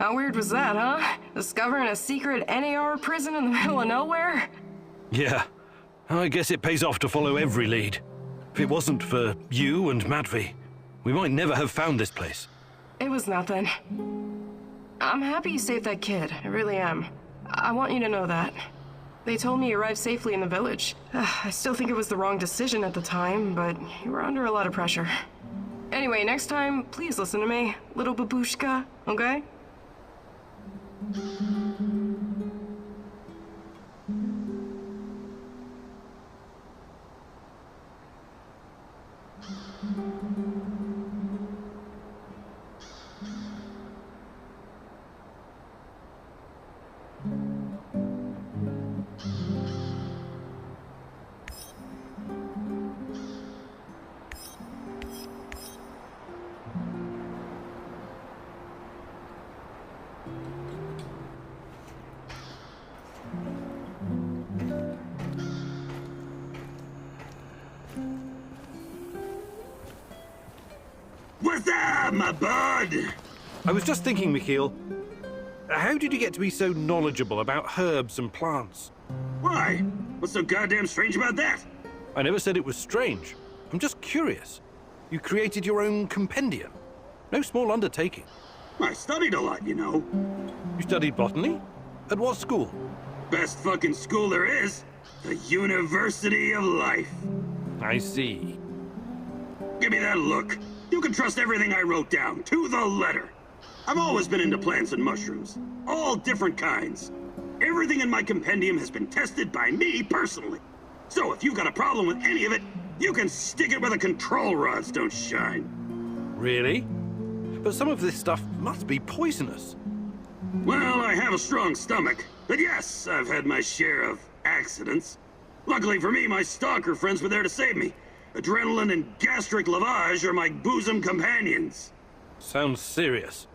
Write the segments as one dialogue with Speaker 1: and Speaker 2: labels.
Speaker 1: How weird was that, huh? Discovering a secret NAR prison in the middle of nowhere?
Speaker 2: Yeah, I guess it pays off to follow every lead. If it wasn't for you and Matvey, we might never have found this place.
Speaker 1: It was nothing. I'm happy you saved that kid, I really am. I want you to know that. They told me you arrived safely in the village. I still think it was the wrong decision at the time, but you were under a lot of pressure. Anyway, next time, please listen to me, little babushka, okay?
Speaker 3: What's up, my bud?
Speaker 2: I was just thinking, Mikhail, how did you get to be so knowledgeable about herbs and plants?
Speaker 3: Why? What's so goddamn strange about that?
Speaker 2: I never said it was strange. I'm just curious. You created your own compendium. No small undertaking.
Speaker 3: I studied a lot, you know.
Speaker 2: You studied botany? At what school?
Speaker 3: Best fucking school there is. The University of Life.
Speaker 2: I see.
Speaker 3: Give me that look. You can trust everything I wrote down, to the letter. I've always been into plants and mushrooms. All different kinds. Everything in my compendium has been tested by me personally. So if you've got a problem with any of it, you can stick it where the control rods don't shine.
Speaker 2: Really? But some of this stuff must be poisonous.
Speaker 3: Well, I have a strong stomach. But yes, I've had my share of accidents. Luckily for me, my stalker friends were there to save me. Adrenaline and gastric lavage are my bosom companions.
Speaker 2: Sounds serious.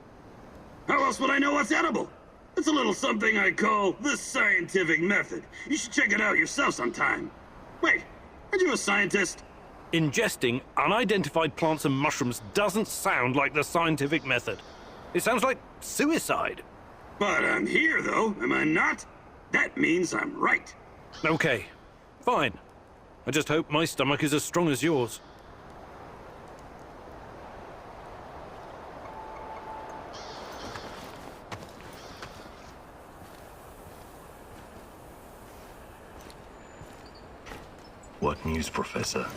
Speaker 3: How else would I know what's edible? It's a little something I call the scientific method. You should check it out yourself sometime. Wait, aren't you a scientist?
Speaker 2: Ingesting unidentified plants and mushrooms doesn't sound like the scientific method. It sounds like suicide.
Speaker 3: But I'm here, though, am I not? That means I'm right.
Speaker 2: Okay, fine. I just hope my stomach is as strong as yours.
Speaker 4: What news, Professor?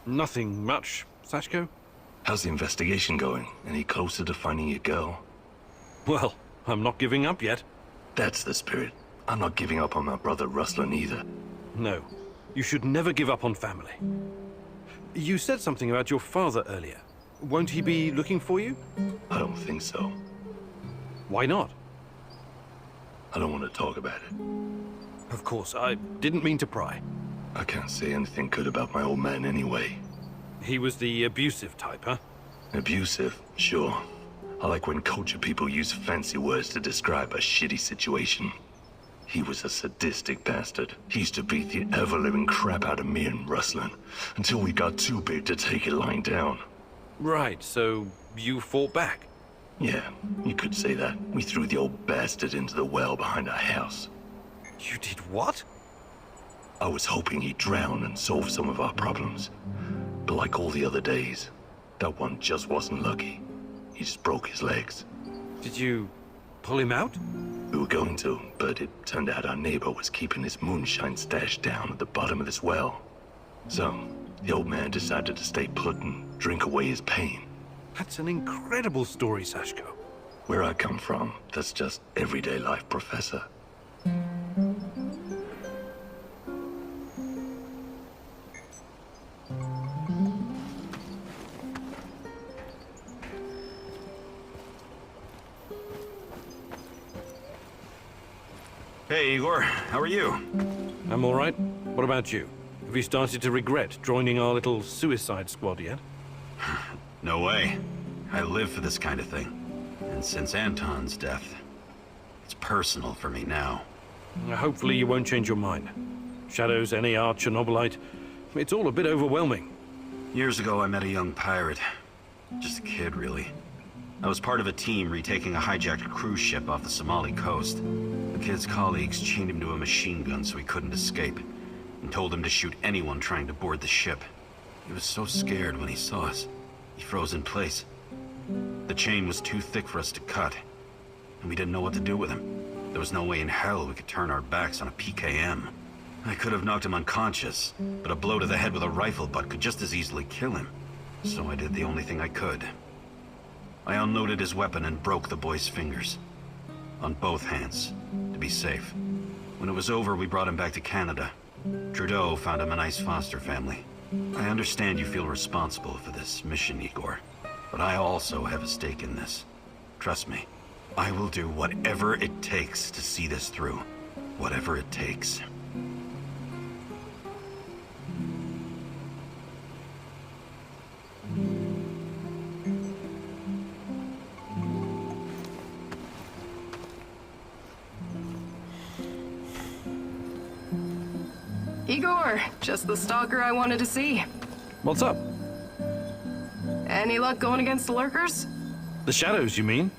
Speaker 2: Nothing much, Sashko.
Speaker 4: How's the investigation going? Any closer to finding your girl?
Speaker 2: Well, I'm not giving up yet.
Speaker 4: That's the spirit. I'm not giving up on my brother Ruslan either.
Speaker 2: No, you should never give up on family. You said something about your father earlier. Won't he be looking for you?
Speaker 4: I don't think so.
Speaker 2: Why not?
Speaker 4: I don't want to talk about it.
Speaker 2: Of course, I didn't mean to pry.
Speaker 4: I can't say anything good about my old man anyway.
Speaker 2: He was the abusive type, huh?
Speaker 4: Abusive, sure. I like when culture people use fancy words to describe a shitty situation. He was a sadistic bastard. He used to beat the ever-living crap out of me and Ruslan, until we got too big to take it lying down.
Speaker 2: Right, so you fought back?
Speaker 4: Yeah, you could say that. We threw the old bastard into the well behind our house.
Speaker 2: You did what?
Speaker 4: I was hoping he'd drown and solve some of our problems. But like all the other days, that one just wasn't lucky. He just broke his legs.
Speaker 2: Did you pull him out?
Speaker 4: We were going to, but it turned out our neighbor was keeping his moonshine stashed down at the bottom of this well. So, the old man decided to stay put and drink away his pain.
Speaker 2: That's an incredible story, Sashko.
Speaker 4: Where I come from, that's just everyday life, Professor.
Speaker 5: Hey, Igor. How are you?
Speaker 2: I'm all right. What about you? Have you started to regret joining our little suicide squad yet?
Speaker 5: No way. I live for this kind of thing. And since Anton's death, it's personal for me now.
Speaker 2: Hopefully you won't change your mind. Shadows, NAR, Chernobylite, it's all a bit overwhelming.
Speaker 5: Years ago, I met a young pirate. Just a kid, really. I was part of a team retaking a hijacked cruise ship off the Somali coast. The kid's colleagues chained him to a machine gun so he couldn't escape, and told him to shoot anyone trying to board the ship. He was so scared when he saw us, he froze in place. The chain was too thick for us to cut, and we didn't know what to do with him. There was no way in hell we could turn our backs on a PKM. I could have knocked him unconscious, but a blow to the head with a rifle butt could just as easily kill him. So I did the only thing I could. I unloaded his weapon and broke the boy's fingers. On both hands, to be safe. When it was over, we brought him back to Canada. Trudeau found him a nice foster family. I understand you feel responsible for this mission, Igor, but I also have a stake in this. Trust me, I will do whatever it takes to see this through. Whatever it takes.
Speaker 1: Igor, just the stalker I wanted to see.
Speaker 2: What's up?
Speaker 1: Any luck going against the lurkers?
Speaker 2: The shadows, you mean?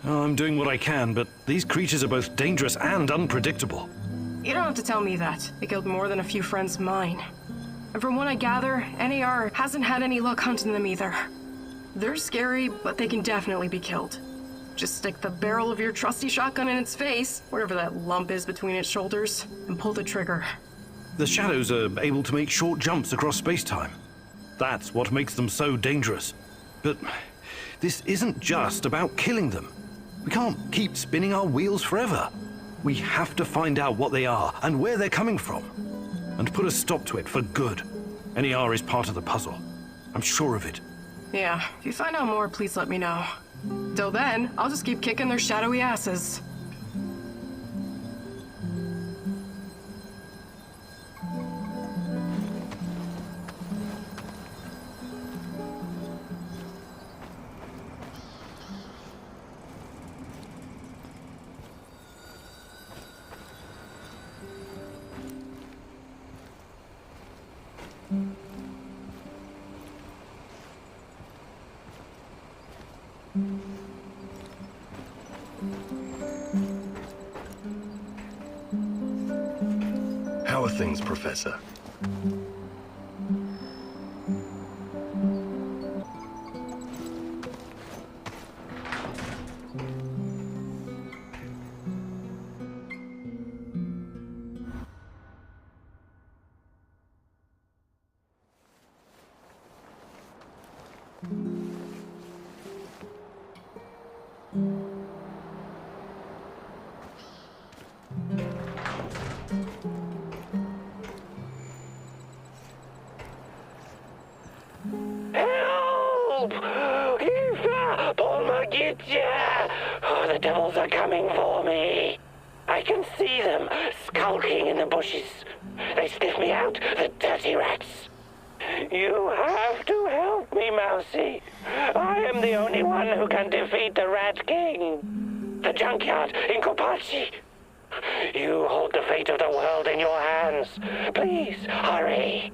Speaker 2: Oh, I'm doing what I can, but these creatures are both dangerous and unpredictable.
Speaker 1: You don't have to tell me that. They killed more than a few friends of mine. And from what I gather, NAR hasn't had any luck hunting them either. They're scary, but they can definitely be killed. Just stick the barrel of your trusty shotgun in its face, wherever that lump is between its shoulders, and pull the trigger.
Speaker 2: The shadows are able to make short jumps across space-time. That's what makes them so dangerous. But this isn't just about killing them. We can't keep spinning our wheels forever. We have to find out what they are and where they're coming from, and put a stop to it for good. NER is part of the puzzle. I'm sure of it.
Speaker 1: Yeah, if you find out more, please let me know. Till then, I'll just keep kicking their shadowy asses.
Speaker 4: How are things, Professor?
Speaker 6: Help! Eva! Polmagitya! Oh, the devils are coming for me. I can see them skulking in the bushes. They sniff me out, the dirty rats. You have to help me, Mousy. I am the only one who can defeat the Rat King. The junkyard in Kopachi. You hold the fate of the world in your hands. Please, hurry.